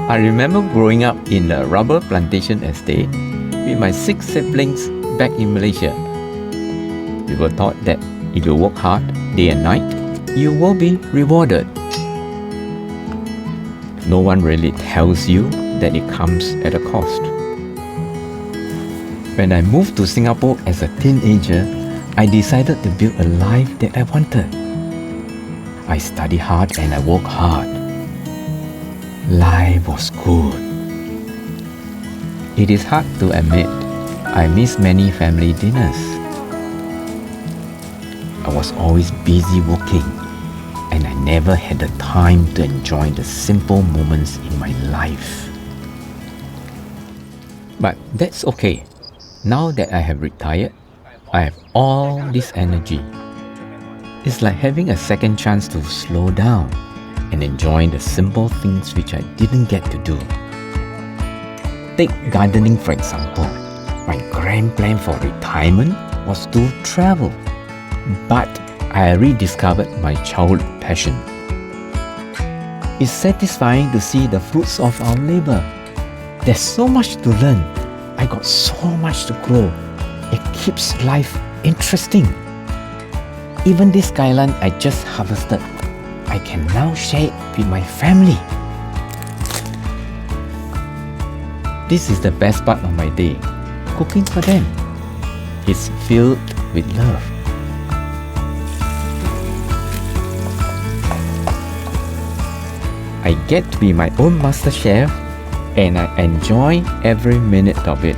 I remember growing up in a rubber plantation estate with my 6 siblings back in Malaysia. We were taught that if you work hard day and night, you will be rewarded. No one really tells you that it comes at a cost. When I moved to Singapore as a teenager, I decided to build a life that I wanted. I studied hard and I worked hard. Life was good. It is hard to admit, I miss many family dinners. I was always busy working, and I never had the time to enjoy the simple moments in my life. But that's okay. Now that I have retired, I have all this energy. It's like having a second chance to slow down and enjoy the simple things which I didn't get to do. Take gardening for example. My grand plan for retirement was to travel, but I rediscovered my childhood passion. It's satisfying to see the fruits of our labor. There's so much to learn. I got so much to grow. It keeps life interesting. Even this kailan I just harvested, I can now share it with my family. This is the best part of my day, cooking for them. It's filled with love. I get to be my own master chef, and I enjoy every minute of it.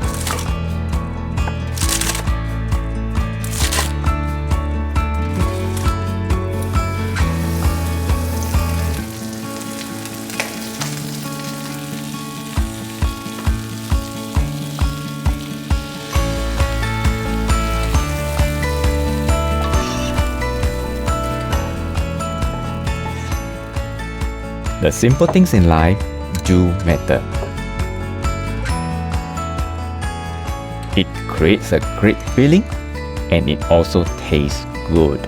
The simple things in life do matter. It creates a great feeling, and it also tastes good.